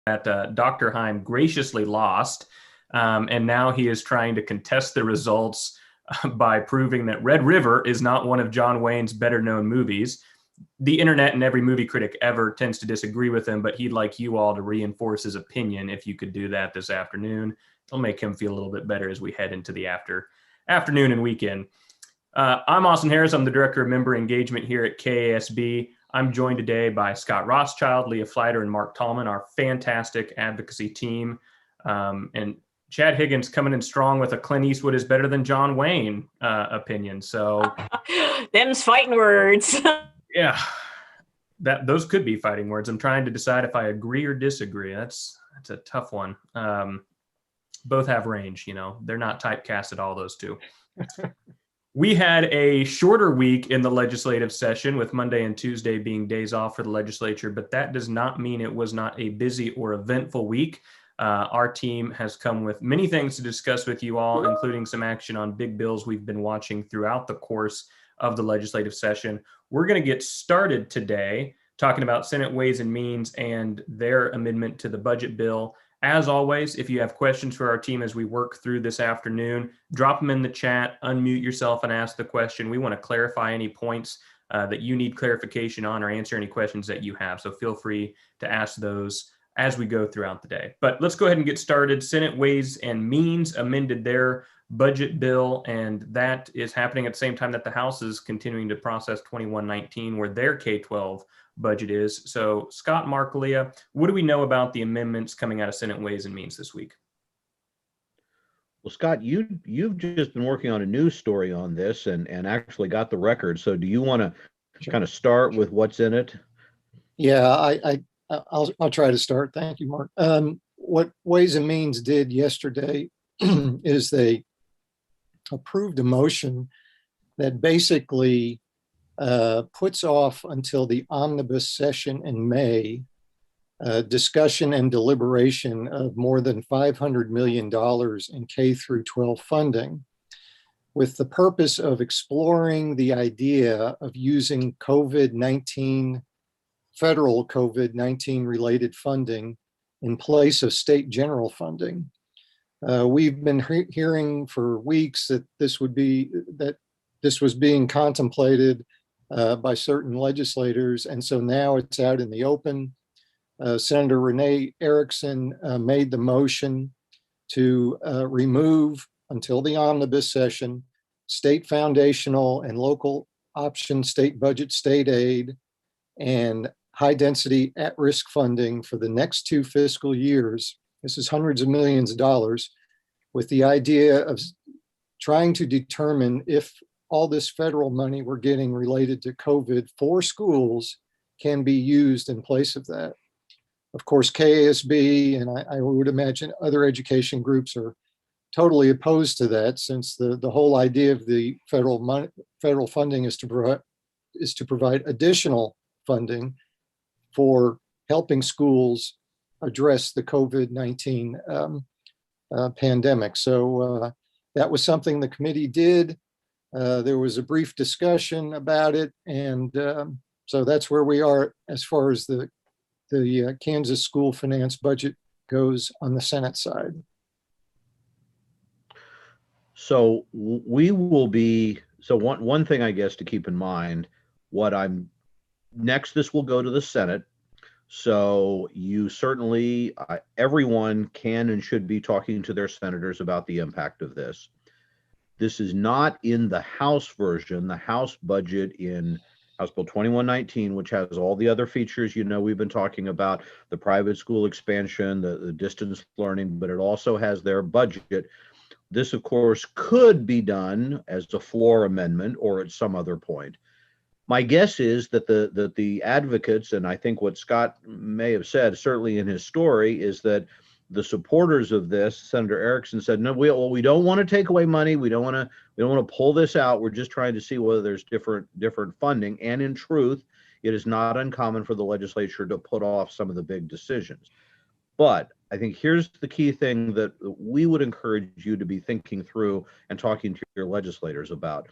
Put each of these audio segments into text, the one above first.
that Dr. Heim graciously lost. And now he is trying to contest the results by proving that Red River is not one of John Wayne's better known movies. The internet and every movie critic ever tends to disagree with him, but he'd like you all to reinforce his opinion. If you could do that this afternoon, it'll make him feel a little bit better as we head into the afternoon and weekend. I'm Austin Harris. I'm the Director of Member Engagement here at KASB. I'm joined today by Scott Rothschild, Leah Fleiter, and Mark Tallman, our fantastic advocacy team. And Chad Higgins coming in strong with a Clint Eastwood is better than John Wayne opinion. So them's fighting words. Yeah, those could be fighting words. I'm trying to decide if I agree or disagree. That's a tough one. Both have range, they're not typecast at all, those two. We had a shorter week in the legislative session, with Monday and Tuesday being days off for the legislature, but that does not mean it was not a busy or eventful week. Our team has come with many things to discuss with you all, including some action on big bills we've been watching throughout the course of the legislative session. We're going to get started today talking about Senate Ways and Means and their amendment to the budget bill. As always, if you have questions for our team as we work through this afternoon, drop them in the chat, unmute yourself and ask the question. We want to clarify any points that you need clarification on, or answer any questions that you have. So feel free to ask those as we go throughout the day. But let's go ahead and get started. Senate Ways and Means amended their budget bill, and that is happening at the same time that the House is continuing to process 2119, where their K-12 budget is. So Scott, Mark, Leah, what do we know about the amendments coming out of Senate Ways and Means this week? Well, Scott, you've just been working on a news story on this and actually got the record. So do you want to kind of start with what's in it? Yeah, I'll try to start. Thank you, Mark. What Ways and Means did yesterday is they approved a motion that basically puts off until the omnibus session in May discussion and deliberation of more than $500 million in K through 12 funding, with the purpose of exploring the idea of using federal COVID-19 related funding in place of state general funding. We've been hearing for weeks that this was being contemplated by certain legislators, and so now it's out in the open. Senator Renee Erickson made the motion to remove, until the omnibus session, state foundational and local option state budget state aid and high density at-risk funding for the next 2 fiscal years. This is hundreds of millions of dollars, with the idea of trying to determine if all this federal money we're getting related to COVID for schools can be used in place of that. Of course, KASB and I would imagine other education groups are totally opposed to that, since the whole idea of the federal funding is to provide additional funding for helping schools address the COVID-19 pandemic. So that was something the committee did. There was a brief discussion about it, and so that's where we are as far as the Kansas school finance budget goes on the Senate side. So we will be, so one thing I guess to keep in mind, this will go to the Senate. So you certainly, everyone can and should be talking to their senators about the impact of this. This is not in the House version. The House budget in House Bill 2119, which has all the other features, we've been talking about, the private school expansion, the distance learning, but it also has their budget. This, of course, could be done as a floor amendment or at some other point. My guess is that the advocates, and I think what Scott may have said, certainly in his story, is that the supporters of this, Senator Erickson said, no, we don't want to take away money. We don't want to pull this out. We're just trying to see whether there's different funding. And in truth, it is not uncommon for the legislature to put off some of the big decisions. But I think here's the key thing that we would encourage you to be thinking through and talking to your legislators about.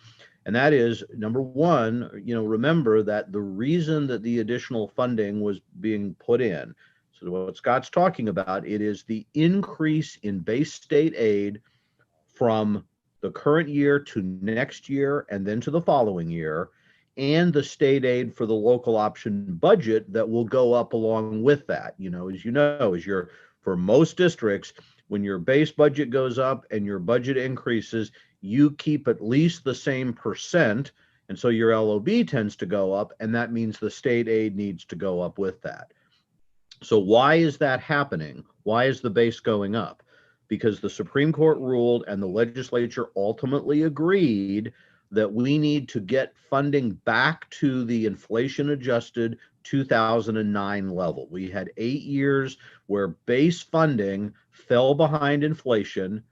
And that is, number one, remember that the reason that the additional funding was being put in, So what Scott's talking about, it is the increase in base state aid from the current year to next year and then to the following year, and the state aid for the local option budget that will go up along with that. For most districts, when your base budget goes up and your budget increases, you keep at least the same percent. And so your LOB tends to go up, and that means the state aid needs to go up with that. So why is that happening? Why is the base going up? Because the Supreme Court ruled and the legislature ultimately agreed that we need to get funding back to the inflation adjusted 2009 level. We had 8 years where base funding fell behind inflation,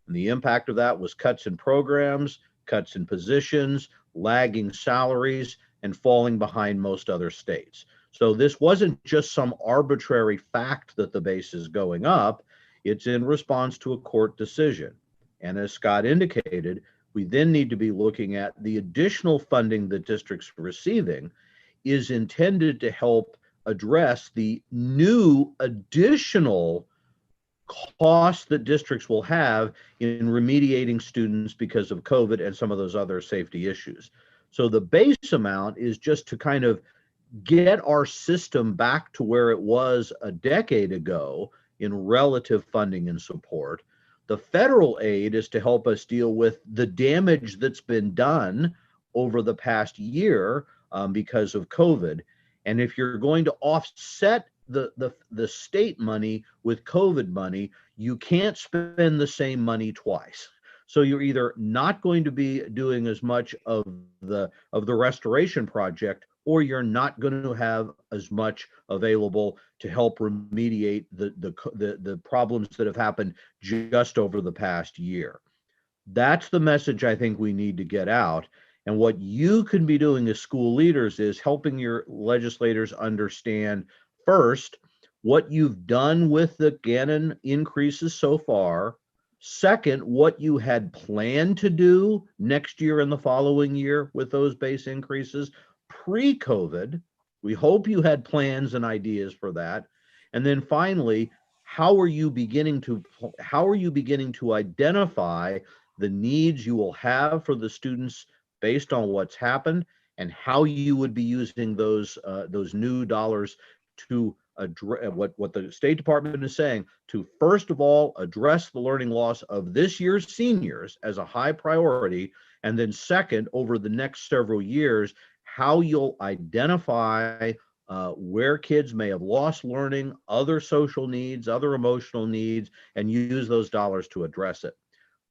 and the impact of that was cuts in programs, cuts in positions, lagging salaries, and falling behind most other states. So this wasn't just some arbitrary fact that the base is going up. It's in response to a court decision. And as Scott indicated, we then need to be looking at the additional funding that districts are receiving is intended to help address the new additional costs that districts will have in remediating students because of COVID and some of those other safety issues. So the base amount is just to kind of get our system back to where it was a decade ago in relative funding and support. The federal aid is to help us deal with the damage that's been done over the past year because of COVID. And if you're going to offset the state money with COVID money, you can't spend the same money twice. So you're either not going to be doing as much of the restoration project, or you're not going to have as much available to help remediate the problems that have happened just over the past year. That's the message I think we need to get out. And what you can be doing as school leaders is helping your legislators understand, first, what you've done with the Gannon increases so far. Second, what you had planned to do next year and the following year with those base increases pre-COVID. We hope you had plans and ideas for that. And then finally, how are you beginning to identify the needs you will have for the students based on what's happened, and how you would be using those new dollars to address what the State Department is saying, to first of all address the learning loss of this year's seniors as a high priority, and then second, over the next several years, how you'll identify where kids may have lost learning, other social needs, other emotional needs, and use those dollars to address it.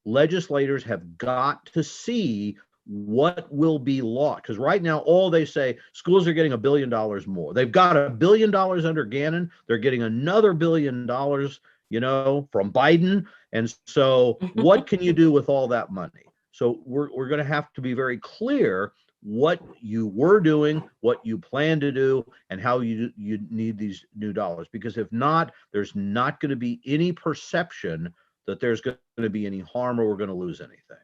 Legislators have got to see what will be lost, because right now all they say, schools are getting $1 billion more. They've got $1 billion under Gannon. They're getting another $1 billion, from Biden. And so what can you do with all that money? So we're going to have to be very clear what you were doing, what you plan to do, and how you need these new dollars. Because if not, there's not going to be any perception that there's going to be any harm or we're going to lose anything.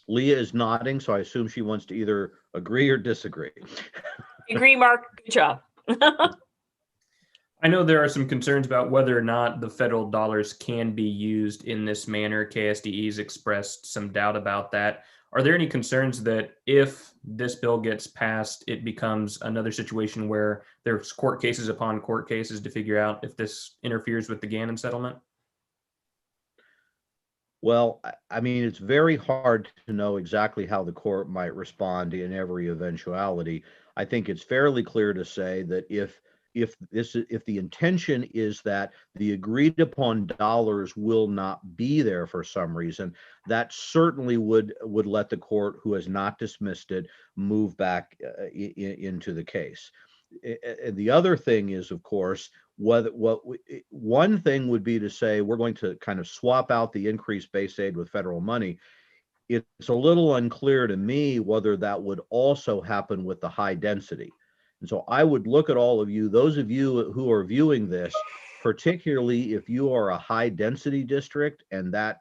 Leah is nodding, so I assume she wants to either agree or disagree. Agree, Mark. Good job. I know there are some concerns about whether or not the federal dollars can be used in this manner. KSDE's expressed some doubt about that. Are there any concerns that if this bill gets passed, it becomes another situation where there's court cases upon court cases to figure out if this interferes with the Gannon settlement? Well, I mean, it's very hard to know exactly how the court might respond in every eventuality. I think it's fairly clear to say that if the intention is that the agreed upon dollars will not be there for some reason, that certainly would let the court, who has not dismissed it, move back into the case. And the other thing is, of course, one thing would be to say we're going to kind of swap out the increased base aid with federal money. It's a little unclear to me whether that would also happen with the high density. And so I would look at all of you, those of you who are viewing this, particularly if you are a high density district and that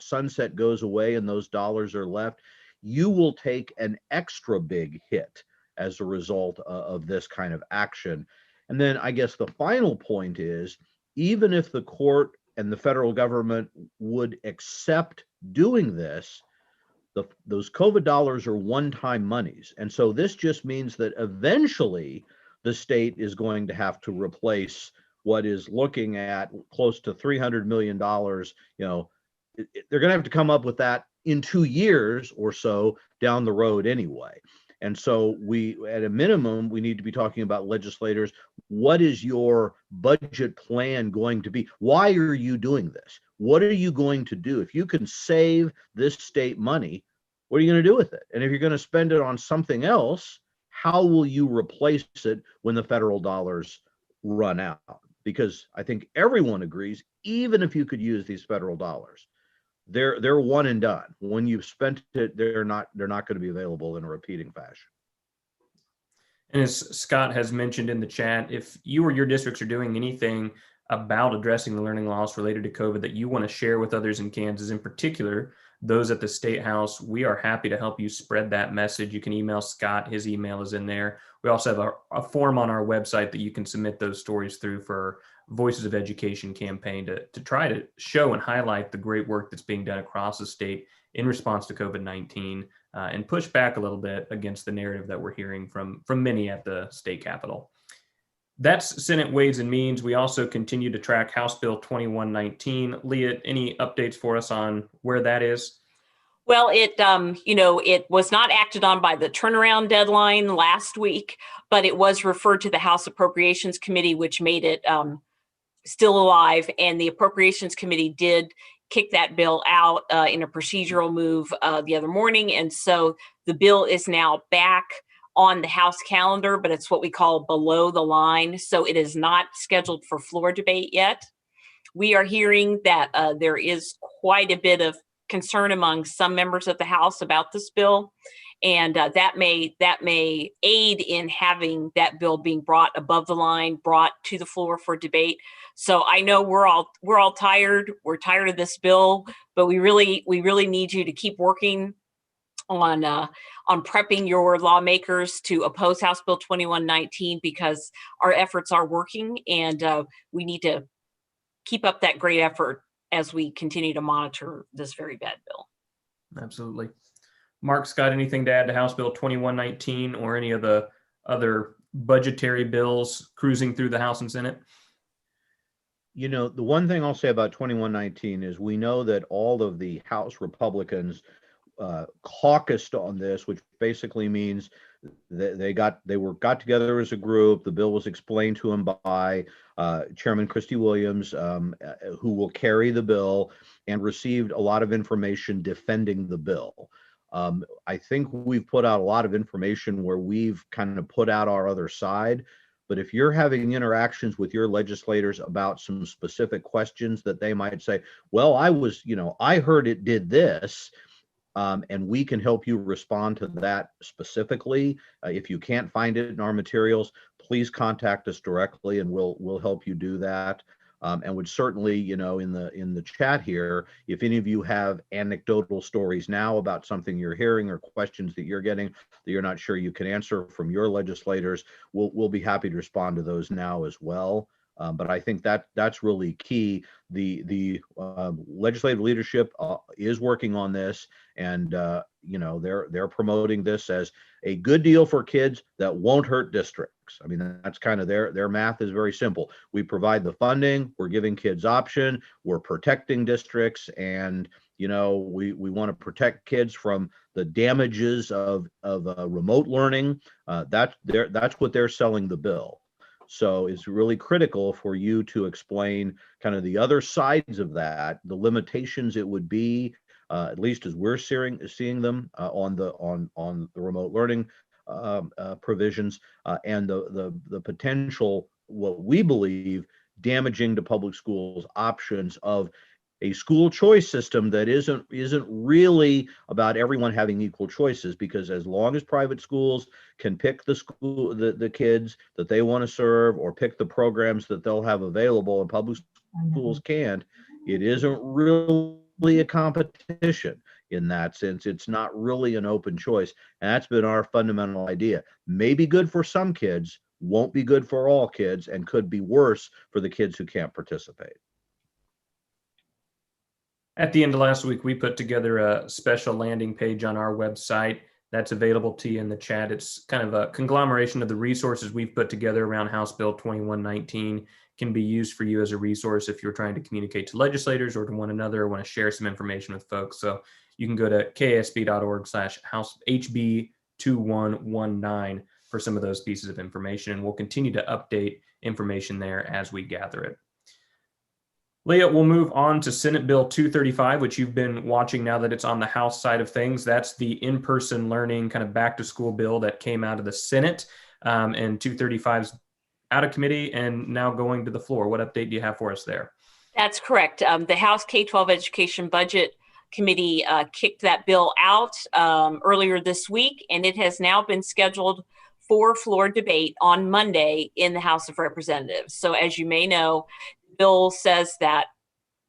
sunset goes away and those dollars are left, you will take an extra big hit as a result of this kind of action. And then I guess the final point is, even if the court and the federal government would accept doing this, those COVID dollars are one-time monies. And so this just means that eventually the state is going to have to replace what is looking at close to $300 million. They're going to have to come up with that in 2 years or so down the road anyway. And so at a minimum, we need to be talking about legislators. What is your budget plan going to be? Why are you doing this? What are you going to do? If you can save this state money, what are you going to do with it? And if you're going to spend it on something else, how will you replace it when the federal dollars run out? Because I think everyone agrees, even if you could use these federal dollars, they're one and done. When you've spent it, they're not going to be available in a repeating fashion. And as Scott has mentioned in the chat, if you or your districts are doing anything about addressing the learning loss related to COVID that you want to share with others in Kansas, in particular, those at the State House, we are happy to help you spread that message. You can email Scott. His email is in there. We also have a form on our website that you can submit those stories through for Voices of Education campaign to try to show and highlight the great work that's being done across the state in response to COVID-19 and push back a little bit against the narrative that we're hearing from many at the state capitol. That's Senate Ways and Means. We also continue to track House Bill 2119. Leah, any updates for us on where that is? Well, it was not acted on by the turnaround deadline last week, but it was referred to the House Appropriations Committee, which made it still alive. And the Appropriations Committee did kick that bill out in a procedural move the other morning. And so the bill is now back on the House calendar, but it's what we call below the line. So it is not scheduled for floor debate yet. We are hearing that there is quite a bit of concern among some members of the House about this bill, and that may aid in having that bill being brought above the line, brought to the floor for debate. So I know we're all tired. We're tired of this bill, but we really need you to keep working on prepping your lawmakers to oppose House Bill 2119, because our efforts are working, and we need to keep up that great effort as we continue to monitor this very bad bill. Absolutely. Mark, Scott, anything to add to House Bill 2119 or any of the other budgetary bills cruising through the House and Senate? The one thing I'll say about 2119 is we know that all of the House Republicans caucused on this, which basically means that they got together as a group. The bill was explained to them by Chairman Christy Williams, who will carry the bill, and received a lot of information defending the bill. I think we've put out a lot of information where we've kind of put out our other side. But if you're having interactions with your legislators about some specific questions that they might say, well, I heard it did this, and we can help you respond to that specifically. If you can't find it in our materials, please contact us directly, and we'll help you do that. And would certainly, in the chat here, if any of you have anecdotal stories now about something you're hearing or questions that you're getting that you're not sure you can answer from your legislators, we'll be happy to respond to those now as well. But I think that's really key. The legislative leadership is working on this, and they're promoting this as a good deal for kids that won't hurt districts. I mean, that's kind of their math is very simple. We provide the funding, we're giving kids option, we're protecting districts, and we want to protect kids from the damages of remote learning. That's what they're selling the bill. So it's really critical for you to explain kind of the other sides of that, the limitations it would be, at least as we're seeing them on the remote learning provisions, and the potential, what we believe, damaging to public schools options of a school choice system that isn't really about everyone having equal choices, because as long as private schools can pick the kids that they want to serve, or pick the programs that they'll have available and public schools can't, it isn't really a competition in that sense. It's not really an open choice. And that's been our fundamental idea. Maybe good for some kids, won't be good for all kids and could be worse for the kids who can't participate. At the end of last week, we put together a special landing page on our website that's available to you in the chat. It's kind of a conglomeration of the resources we've put together around House Bill 2119. Can be used for you as a resource if you're trying to communicate to legislators or to one another or want to share some information with folks. So you can go to ksb.org/HB2119 for some of those pieces of information, and we'll continue to update information there as we gather it. Leah, we'll move on to Senate Bill 235, which you've been watching now that it's on the House side of things. That's the in-person learning kind of back to school bill that came out of the Senate, and 235's out of committee and now going to the floor. What update do you have for us there? That's correct. The House K-12 Education Budget Committee kicked that bill out earlier this week, and it has now been scheduled for floor debate on Monday in the House of Representatives. So as you may know, the bill says that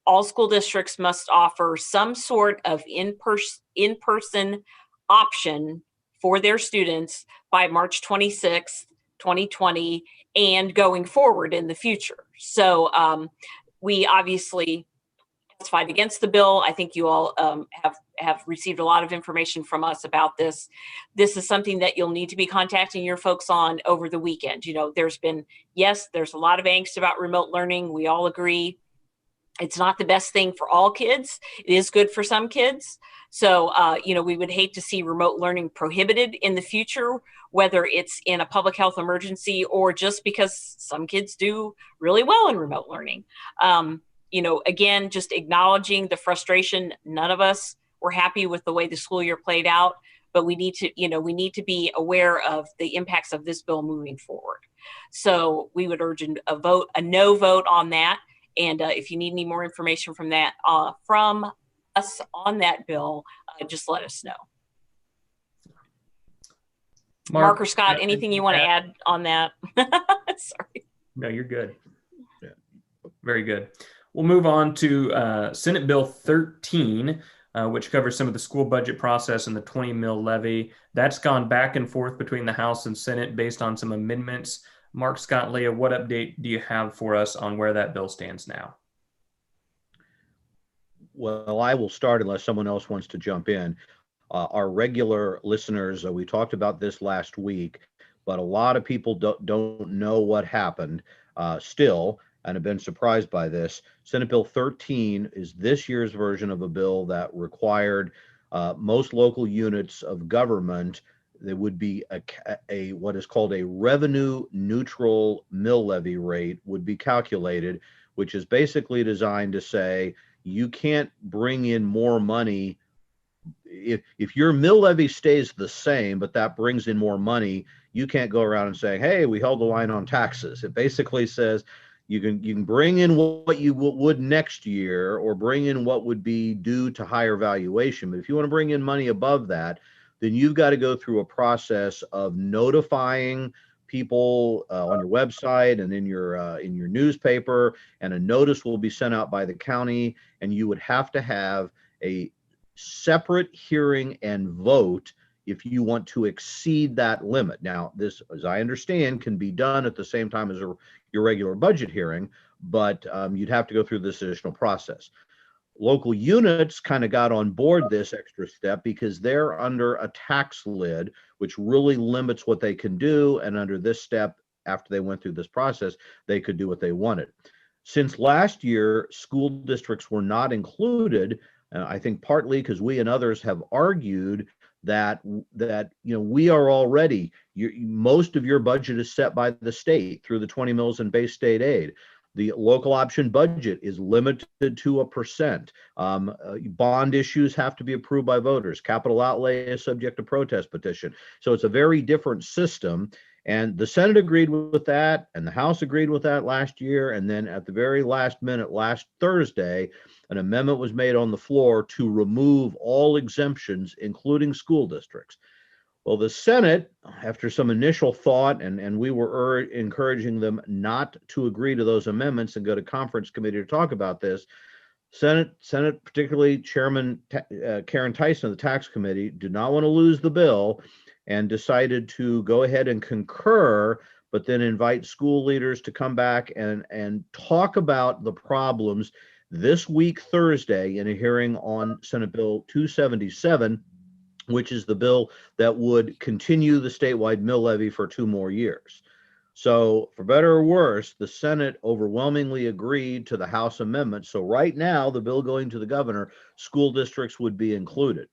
all school districts must offer some sort of in-person option for their students by March 26th, 2020, and going forward in the future. So we obviously testified against the bill. I think you all have received a lot of information from us about this. This is something that you'll need to be contacting your folks on over the weekend. You know, there's a lot of angst about remote learning. We all agree it's not the best thing for all kids. It is good for some kids. So, we would hate to see remote learning prohibited in the future, whether it's in a public health emergency or just because some kids do really well in remote learning. Again, just acknowledging the frustration. None of us were happy with the way the school year played out, but we need to be aware of the impacts of this bill moving forward. So we would urge a no vote on that. And if you need any more information from us on that bill, just let us know. Mark or Scott, anything you want to add on that? Sorry. No, you're good. Yeah. Very good. We'll move on to Senate Bill 13, which covers some of the school budget process and the 20 mil levy. That's gone back and forth between the House and Senate based on some amendments. Mark, Scott, Leah, what update do you have for us on where that bill stands now? Well, I will start unless someone else wants to jump in. Our regular listeners, we talked about this last week, but a lot of people don't know what happened still and have been surprised by this. Senate Bill 13 is this year's version of a bill that required most local units of government. There would be a what is called a revenue neutral mill levy rate would be calculated, which is basically designed to say you can't bring in more money if your mill levy stays the same, but that brings in more money. You can't go around and say, hey, we held the line on taxes. It basically says you can bring in what you would next year or bring in what would be due to higher valuation. But if you want to bring in money above that, then you've got to go through a process of notifying people on your website and in your newspaper, and a notice will be sent out by the county, and you would have to have a separate hearing and vote if you want to exceed that limit. Now, this, as I understand, can be done at the same time as your regular budget hearing, but you'd have to go through this additional process. Local units kind of got on board this extra step because they're under a tax lid, which really limits what they can do. And under this step, after they went through this process, they could do what they wanted. Since last year, school districts were not included. I think partly because we and others have argued that we are already, most of your budget is set by the state through the 20 mils in base state aid. The local option budget is limited to 1%. Bond issues have to be approved by voters. Capital outlay is subject to protest petition. So it's a very different system. And the Senate agreed with that, and the House agreed with that last year. And then at the very last minute, last Thursday, an amendment was made on the floor to remove all exemptions, including school districts. Well, the Senate, after some initial thought, and we were encouraging them not to agree to those amendments and go to conference committee to talk about this, Senate, particularly Chairman Karen Tyson of the Tax Committee, did not want to lose the bill and decided to go ahead and concur but then invite school leaders to come back and talk about the problems this week, Thursday, in a hearing on Senate Bill 277, which is the bill that would continue the statewide mill levy for 2 more years. So for better or worse, the Senate overwhelmingly agreed to the House amendment. So right now, the bill going to the governor, school districts would be included.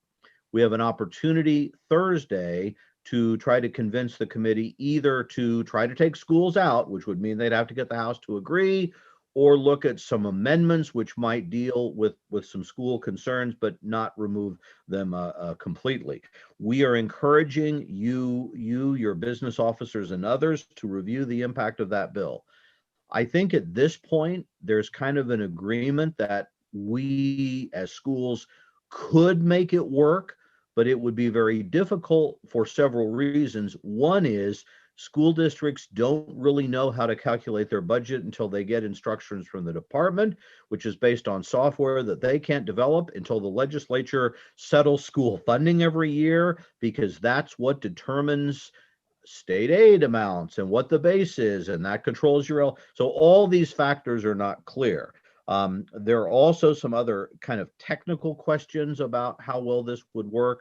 We have an opportunity Thursday to try to convince the committee either to try to take schools out, which would mean they'd have to get the House to agree, or look at some amendments which might deal with some school concerns, but not remove them completely. We are encouraging your business officers and others to review the impact of that bill. I think at this point, there's kind of an agreement that we as schools could make it work, but it would be very difficult for several reasons. One is school districts don't really know how to calculate their budget until they get instructions from the department, which is based on software that they can't develop until the legislature settles school funding every year, because that's what determines state aid amounts and what the base is, and that controls your. So all these factors are not clear. There are also some other kind of technical questions about how well this would work.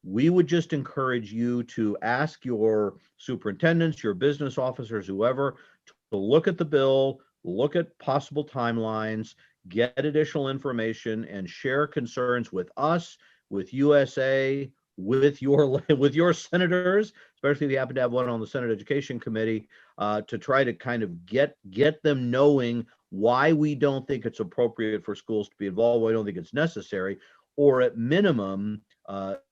We would just encourage you to ask your superintendents, your business officers, whoever, to look at the bill, look at possible timelines, get additional information, and share concerns with us, with USA, with your senators, especially if you happen to have one on the Senate Education Committee, to try to kind of get them knowing why we don't think it's appropriate for schools to be involved, why we don't think it's necessary, or at minimum,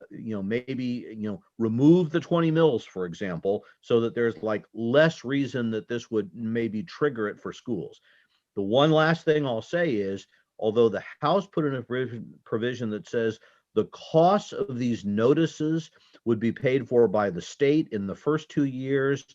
maybe, remove the 20 mills, for example, so that there's like less reason that this would maybe trigger it for schools. The one last thing I'll say is, although the House put in a provision that says the costs of these notices would be paid for by the state in the first 2 years,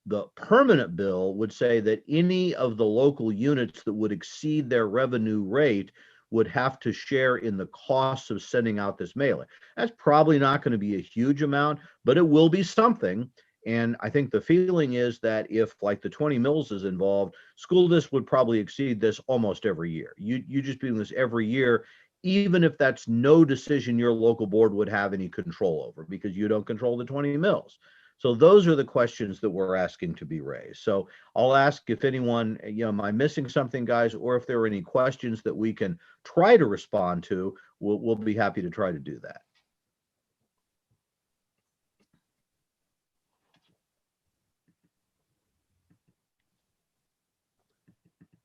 the permanent bill would say that any of the local units that would exceed their revenue rate would have to share in the costs of sending out this mailing. That's probably not going to be a huge amount, but it will be something. And I think the feeling is that if like the 20 mills is involved, school districts would probably exceed this almost every year. You just doing this every year, even if that's no decision your local board would have any control over, because you don't control the 20 mills. So those are the questions that we're asking to be raised. So I'll ask if anyone, am I missing something, guys, or if there are any questions that we can try to respond to, we'll be happy to try to do that.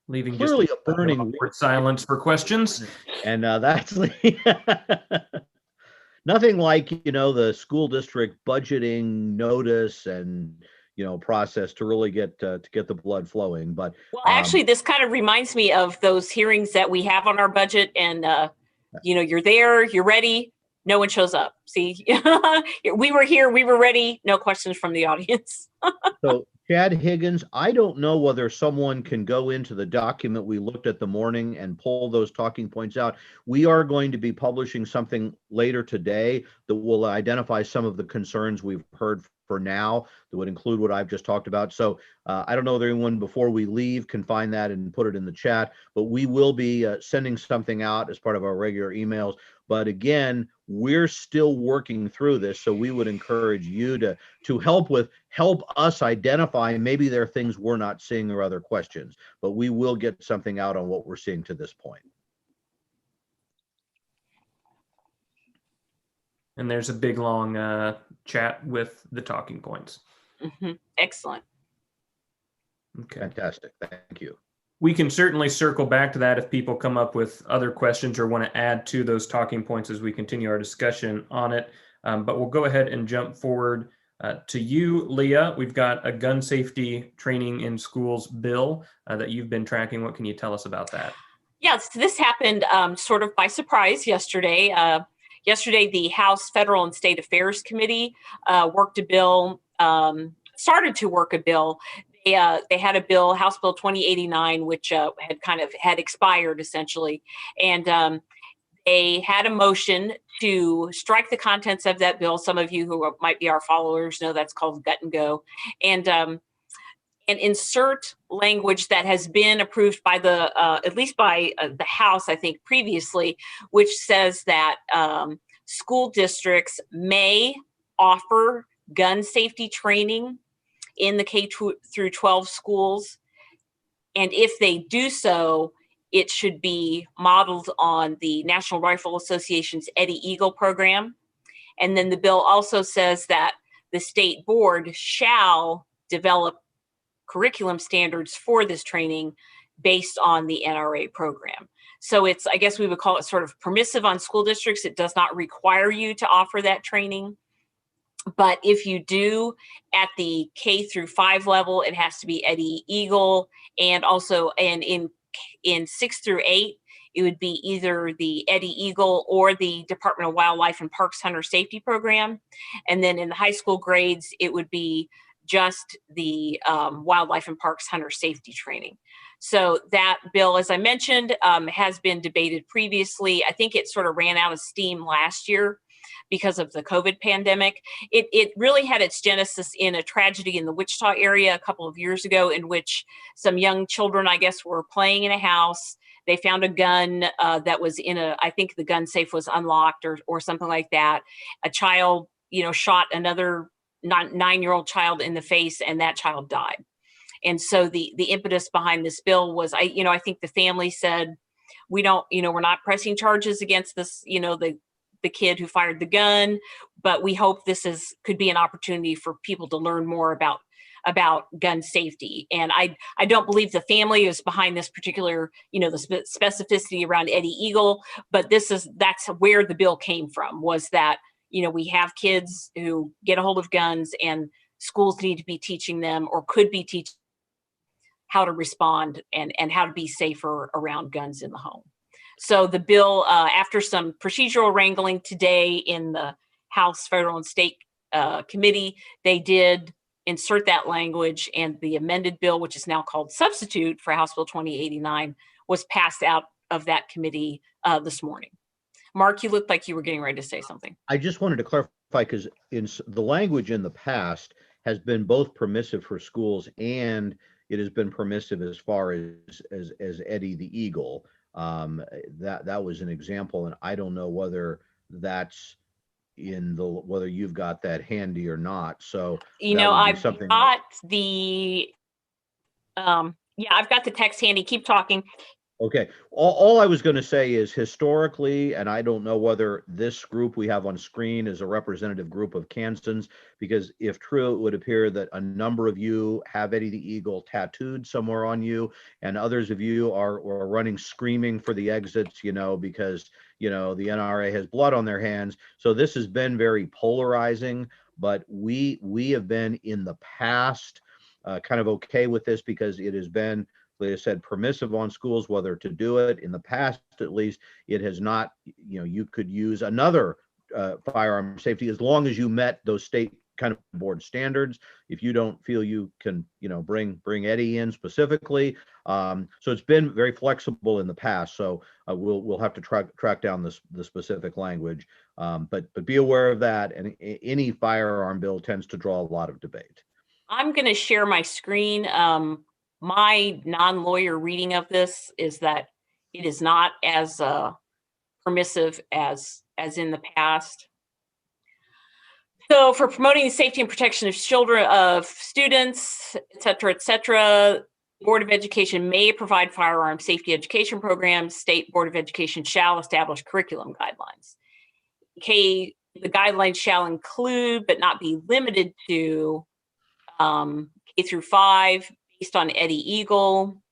Leaving Clearly just a burning awkward silence for questions. And that's nothing like, the school district budgeting notice and, process to really get to get the blood flowing. But well, actually, this kind of reminds me of those hearings that we have on our budget, and you're there, you're ready, no one shows up. See, we were here, we were ready, no questions from the audience. So Chad Higgins, I don't know whether someone can go into the document we looked at the morning and pull those talking points out. We are going to be publishing something later today that will identify some of the concerns we've heard for now that would include what I've just talked about. So I don't know if anyone before we leave can find that and put it in the chat, but we will be sending something out as part of our regular emails. But again, we're still working through this, so we would encourage you to help us identify maybe there are things we're not seeing or other questions, but we will get something out on what we're seeing to this point. And there's a big long chat with the talking points. Mm-hmm. Excellent. Okay. Fantastic. Thank you. We can certainly circle back to that if people come up with other questions or want to add to those talking points as we continue our discussion on it. But we'll go ahead and jump forward to you, Leah. We've got a gun safety training in schools bill that you've been tracking. What can you tell us about that? Yes, this happened sort of by surprise yesterday. Yesterday, the House Federal and State Affairs Committee worked a bill, started to work a bill. They had a bill, House Bill 2089, which had expired essentially. And they had a motion to strike the contents of that bill. Some of you who might be our followers know that's called gut and go. And and insert language that has been approved by the, at least by the House, I think previously, which says that school districts may offer gun safety training in the K through 12 schools. And if they do so, it should be modeled on the National Rifle Association's Eddie Eagle program. And then the bill also says that the state board shall develop curriculum standards for this training based on the NRA program. So it's, I guess we would call it sort of permissive on school districts. It does not require you to offer that training. But if you do at the K through 5 level, it has to be Eddie Eagle, and also, and in 6 through 8, it would be either the Eddie Eagle or the Department of Wildlife and Parks Hunter Safety Program. And then in the high school grades, it would be just the Wildlife and Parks Hunter Safety Training. So that bill, as I mentioned, has been debated previously. I think it sort of ran out of steam last year because of the COVID pandemic. It really had its genesis in a tragedy in the Wichita area a couple of years ago, in which some young children, I guess, were playing in a house. They found a gun that was in I think the gun safe was unlocked or something like that. A child, shot another 9-year-old child in the face, and that child died. And so the impetus behind this bill was, I think the family said, we don't, we're not pressing charges against this, the kid who fired the gun, but we hope this could be an opportunity for people to learn more about gun safety. And I don't believe the family is behind this particular, the specificity around Eddie Eagle, but that's where the bill came from, was that, we have kids who get a hold of guns, and schools need to be teaching them, or could be teaching, how to respond and how to be safer around guns in the home. So the bill, after some procedural wrangling today in the House Federal and State Committee, they did insert that language, and the amended bill, which is now called substitute for House Bill 2089, was passed out of that committee this morning. Mark, you looked like you were getting ready to say something. I just wanted to clarify, because the language in the past has been both permissive for schools, and it has been permissive as far as Eddie the Eagle. That was an example, and I don't know whether that's whether you've got that handy or not. So I've got the I've got the text handy. Keep talking. Okay. All I was going to say is, historically, and I don't know whether this group we have on screen is a representative group of Kansans, because if true, it would appear that a number of you have Eddie the Eagle tattooed somewhere on you, and others of you are running screaming for the exits, because, the NRA has blood on their hands. So this has been very polarizing, but we have been in the past kind of okay with this, because it has been, like I said, permissive on schools whether to do it. In the past, at least, it has not. You could use another firearm safety as long as you met those state kind of board standards. If you don't feel you can, bring Eddie in specifically. So it's been very flexible in the past. So we'll have to track down the specific language. But be aware of that. And any firearm bill tends to draw a lot of debate. I'm going to share my screen. My non-lawyer reading of this is that it is not as permissive as in the past. So for promoting the safety and protection of children, of students, et cetera, Board of Education may provide firearm safety education programs. State Board of Education shall establish curriculum guidelines. The guidelines shall include, but not be limited to, K through 5, based on Eddie Eagle,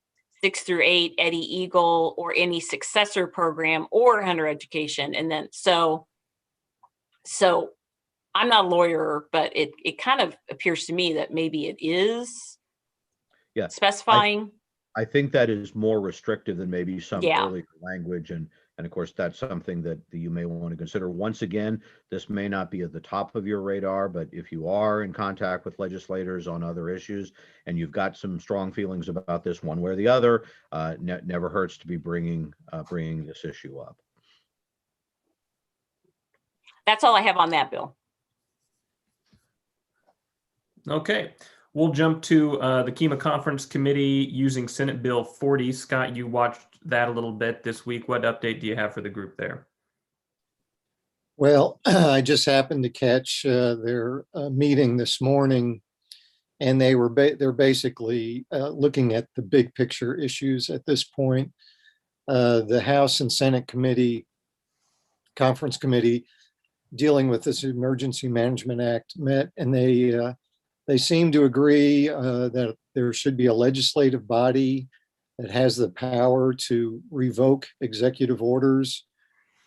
6 through 8, Eddie Eagle, or any successor program, or hunter education. And then, so I'm not a lawyer, but it kind of appears to me that maybe it is specifying. I think that is more restrictive than maybe some earlier language. And of course, that's something that you may want to consider. Once again, this may not be at the top of your radar, but if you are in contact with legislators on other issues and you've got some strong feelings about this one way or the other, never hurts to be bringing this issue up. That's all I have on that bill. Okay. We'll jump to the KEMA Conference Committee using Senate Bill 40. Scott, you watched that a little bit this week. What update do you have for the group there? Well, I just happened to catch their meeting this morning, and they're basically looking at the big picture issues at this point. The House and Senate Conference Committee dealing with this Emergency Management Act met, and they seem to agree that there should be a legislative body that has the power to revoke executive orders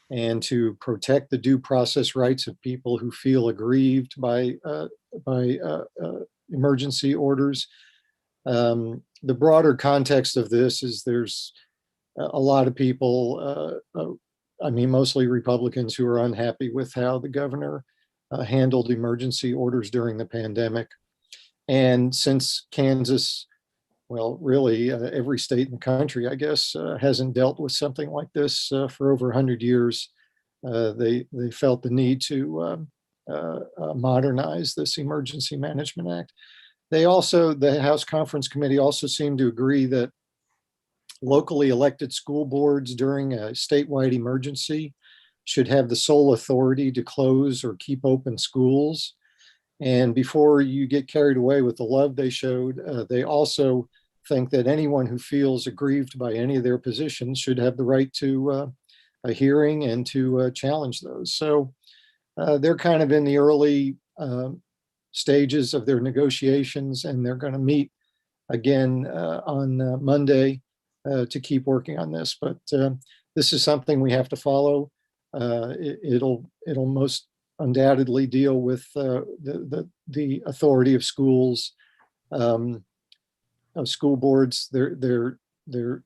and to protect the due process rights of people who feel aggrieved by emergency orders. The broader context of this is there's a lot of people, mostly Republicans, who are unhappy with how the governor handled emergency orders during the pandemic. And since Kansas, well, really every state in the country, I guess, hasn't dealt with something like this for over 100 years, they felt the need to modernize this Emergency Management Act. The House Conference Committee also seemed to agree that locally elected school boards during a statewide emergency should have the sole authority to close or keep open schools. And before you get carried away with the love they showed, they also think that anyone who feels aggrieved by any of their positions should have the right to a hearing and to challenge those. So they're kind of in the early stages of their negotiations, and they're going to meet again on Monday to keep working on this. But this is something we have to follow. It'll most undoubtedly deal with the authority of schools, of school boards. There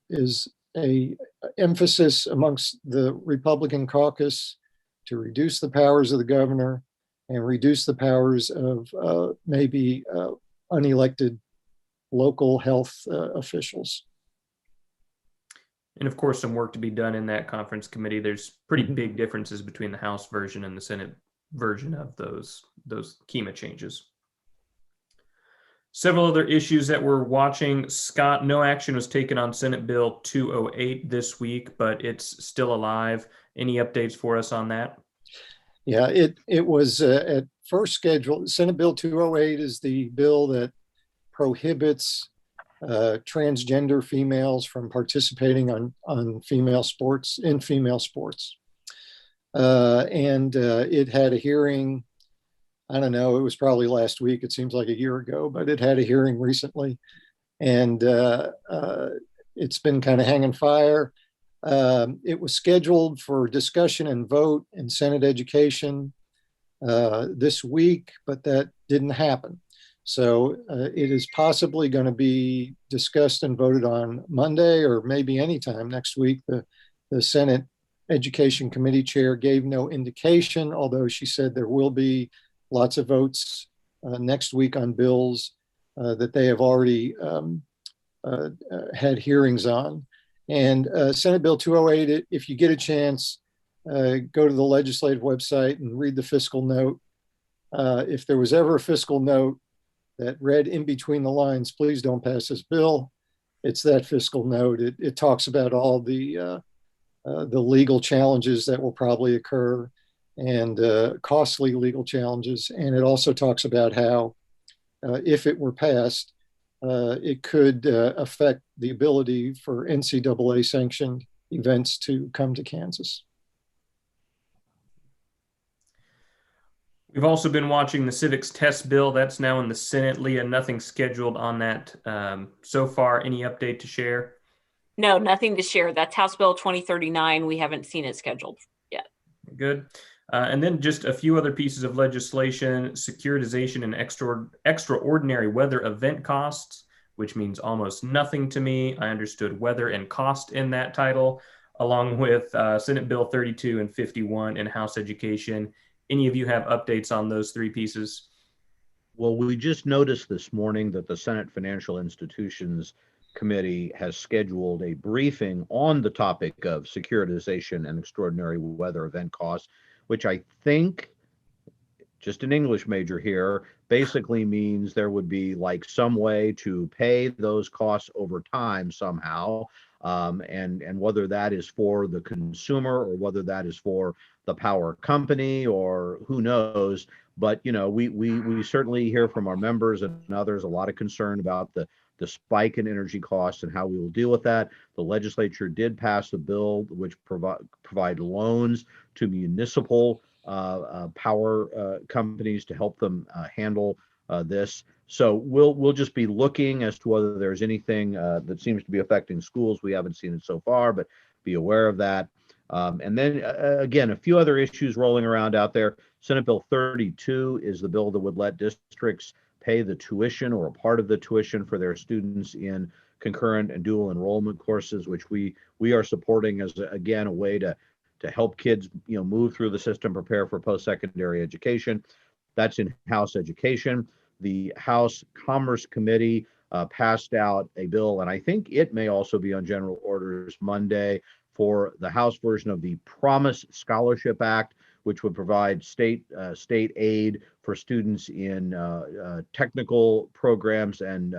is a emphasis amongst the Republican caucus to reduce the powers of the governor and reduce the powers of maybe unelected local health officials. And of course, some work to be done in that conference committee. There's pretty big differences between the House version and the Senate version of those KEMA changes. Several other issues that we're watching. Scott, no action was taken on Senate Bill 208 this week, but it's still alive. Any updates for us on that? Yeah, it was at first scheduled. Senate Bill 208 is the bill that prohibits transgender females from participating on female sports, in female sports. And it had a hearing, I don't know, it was probably last week. It seems like a year ago, but it had a hearing recently. And it's been kind of hanging fire. It was scheduled for discussion and vote in Senate Education this week, but that didn't happen. So it is possibly going to be discussed and voted on Monday or maybe anytime next week. The Senate Education Committee chair gave no indication, although she said there will be lots of votes next week on bills that they have already had hearings on. And Senate Bill 208, if you get a chance, go to the legislative website and read the fiscal note. If there was ever a fiscal note that read in between the lines, please don't pass this bill, it's that fiscal note. It talks about all the legal challenges that will probably occur and costly legal challenges. And it also talks about how, if it were passed, it could affect the ability for NCAA sanctioned events to come to Kansas. We've also been watching the civics test bill. That's now in the Senate. Leah, nothing scheduled on that so far. Any update to share? No, nothing to share. That's House Bill 2039. We haven't seen it scheduled yet. Good. And then just a few other pieces of legislation: securitization and extraordinary weather event costs, which means almost nothing to me. I understood weather and cost in that title, along with Senate Bill 32 and 51 in House Education. Any of you have updates on those three pieces? Well, we just noticed this morning that the Senate Financial Institutions Committee has scheduled a briefing on the topic of securitization and extraordinary weather event costs, which I think just an English major here, basically means there would be like some way to pay those costs over time somehow. And whether that is for the consumer or whether that is for the power company or who knows. But we certainly hear from our members and others a lot of concern about the spike in energy costs and how we will deal with that. The legislature did pass a bill which provide loans to municipal power companies to help them handle this. So we'll just be looking as to whether there's anything that seems to be affecting schools. We haven't seen it so far, but be aware of that. And then again, a few other issues rolling around out there. Senate Bill 32 is the bill that would let districts pay the tuition or a part of the tuition for their students in concurrent and dual enrollment courses, which we are supporting as again a way to help kids move through the system, prepare for post-secondary education. That's in House Education. The House Commerce Committee passed out a bill, and I think it may also be on general orders Monday, for the House version of the Promise Scholarship Act, which would provide state aid for students in technical programs and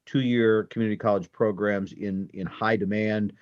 two-year community college programs in high demand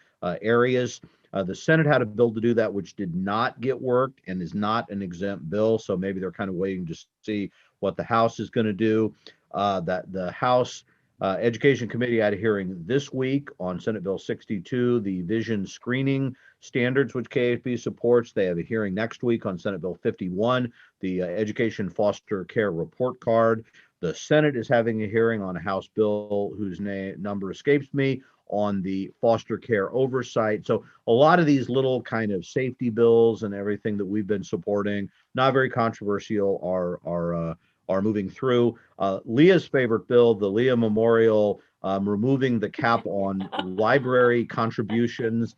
areas. The Senate had a bill to do that, which did not get worked and is not an exempt bill. So maybe they're kind of waiting to see what the House is going to do. That the House Education Committee had a hearing this week on Senate Bill 62, the vision screening standards, which KFB supports. They have a hearing next week on Senate Bill 51, the Education Foster Care Report Card. The Senate is having a hearing on a House bill whose number escapes me, on the foster care oversight. So a lot of these little kind of safety bills and everything that we've been supporting, not very controversial, are moving through. Leah's favorite bill, the Leah Memorial, removing the cap on library contributions,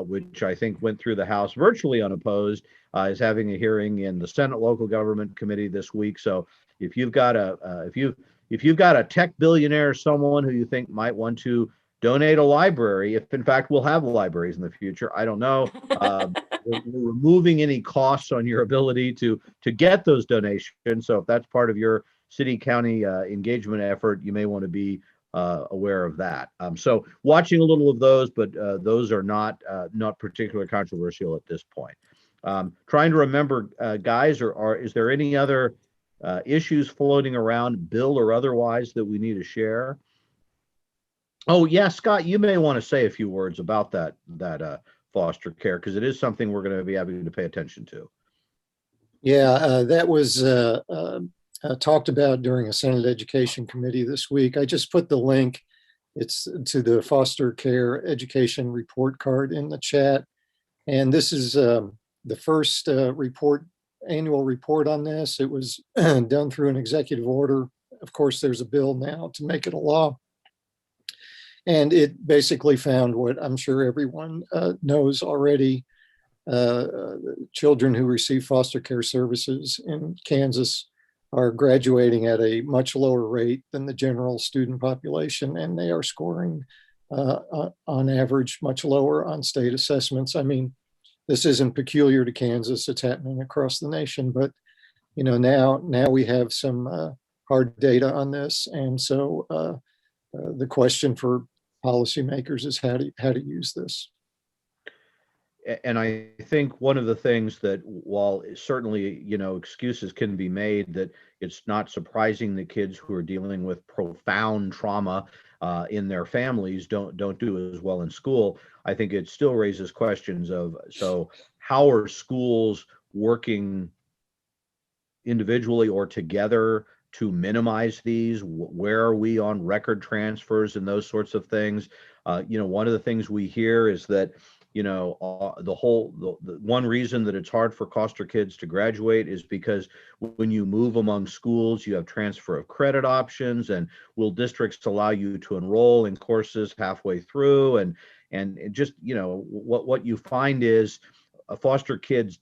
which I think went through the House virtually unopposed, is having a hearing in the Senate Local Government Committee this week. So if you've got a tech billionaire, someone who you think might want to donate a library, if in fact we'll have libraries in the future, I don't know. We're removing any costs on your ability to get those donations. So if that's part of your city county engagement effort, you may want to be aware of that. So watching a little of those, but those are not particularly controversial at this point. Trying to remember, guys, is there any other issues floating around, bill or otherwise, that we need to share? Oh yeah, Scott, you may want to say a few words about that foster care, because it is something we're going to be having to pay attention to. Yeah, that was talked about during a Senate Education Committee this week. I just put the link. It's to the foster care education report card in the chat. And this is the first annual report on this. It was done through an executive order. Of course, there's a bill now to make it a law. And it basically found what I'm sure everyone knows already. Children who receive foster care services in Kansas are graduating at a much lower rate than the general student population, and they are scoring on average much lower on state assessments. I mean, this isn't peculiar to Kansas, it's happening across the nation, but now we have some hard data on this. And so the question for policymakers is how to use this. And I think one of the things that, while certainly, excuses can be made, that it's not surprising that kids who are dealing with profound trauma in their families don't do as well in school. I think it still raises questions of, so how are schools working individually or together to minimize these? Where are we on record transfers and those sorts of things? One of the things we hear is that the one reason that it's hard for foster kids to graduate is because when you move among schools, you have transfer of credit options, and will districts allow you to enroll in courses halfway through? And it just, what you find is foster kids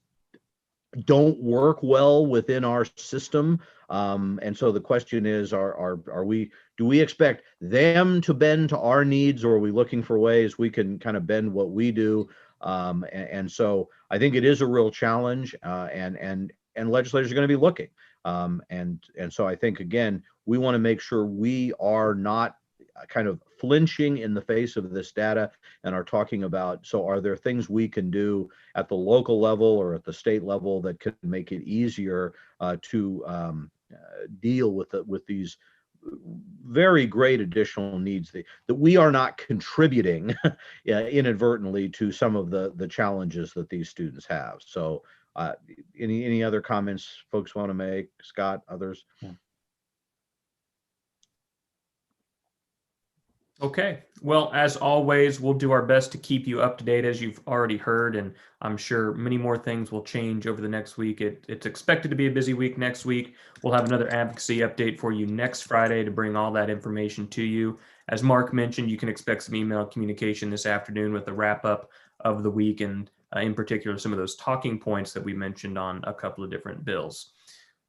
don't work well within our system. And so the question is, do we expect them to bend to our needs, or are we looking for ways we can kind of bend what we do? And so I think it is a real challenge. And and legislators are going to be looking. And so I think, again, we want to make sure we are not kind of flinching in the face of this data and are talking about, so are there things we can do at the local level or at the state level that could make it easier to deal with these very great additional needs that we are not contributing inadvertently to some of the challenges that these students have. So any other comments folks want to make? Scott, others? Yeah. Okay. Well, as always, we'll do our best to keep you up to date, as you've already heard, and I'm sure many more things will change over the next week. It's expected to be a busy week next week. We'll have another advocacy update for you next Friday to bring all that information to you. As Mark mentioned, you can expect some email communication this afternoon with the wrap up of the week, and in particular, some of those talking points that we mentioned on a couple of different bills.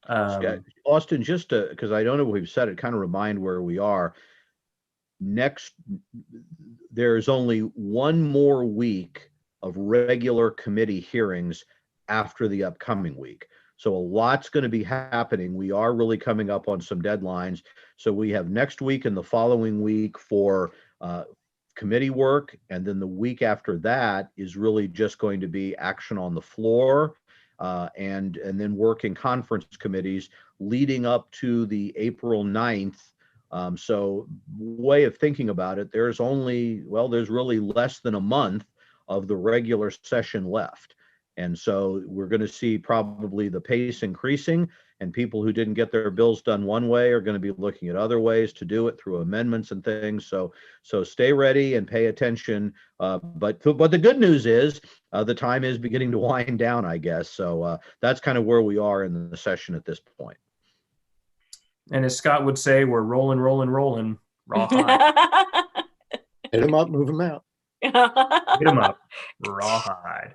Yeah, Austin, just because I don't know what we've said, it kind of remind where we are. There's only one more week of regular committee hearings after the upcoming week. So a lot's going to be happening. We are really coming up on some deadlines. So we have next week and the following week for committee work. And then the week after that is really just going to be action on the floor and then work in conference committees leading up to the April 9th. So way of thinking about it, there's really less than a month of the regular session left. And so we're going to see probably the pace increasing, and people who didn't get their bills done one way are going to be looking at other ways to do it through amendments and things. So stay ready and pay attention. But the good news is the time is beginning to wind down, I guess. So that's kind of where we are in the session at this point. And as Scott would say, we're rolling, raw hide. Hit them up, move them out. Hit them up, rawhide.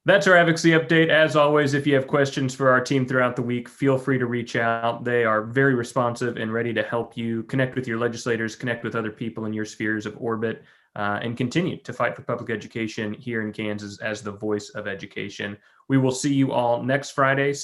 That's our advocacy update. As always, if you have questions for our team throughout the week, feel free to reach out. They are very responsive and ready to help you connect with your legislators, connect with other people in your spheres of orbit, and continue to fight for public education here in Kansas as the voice of education. We will see you all next Friday. Same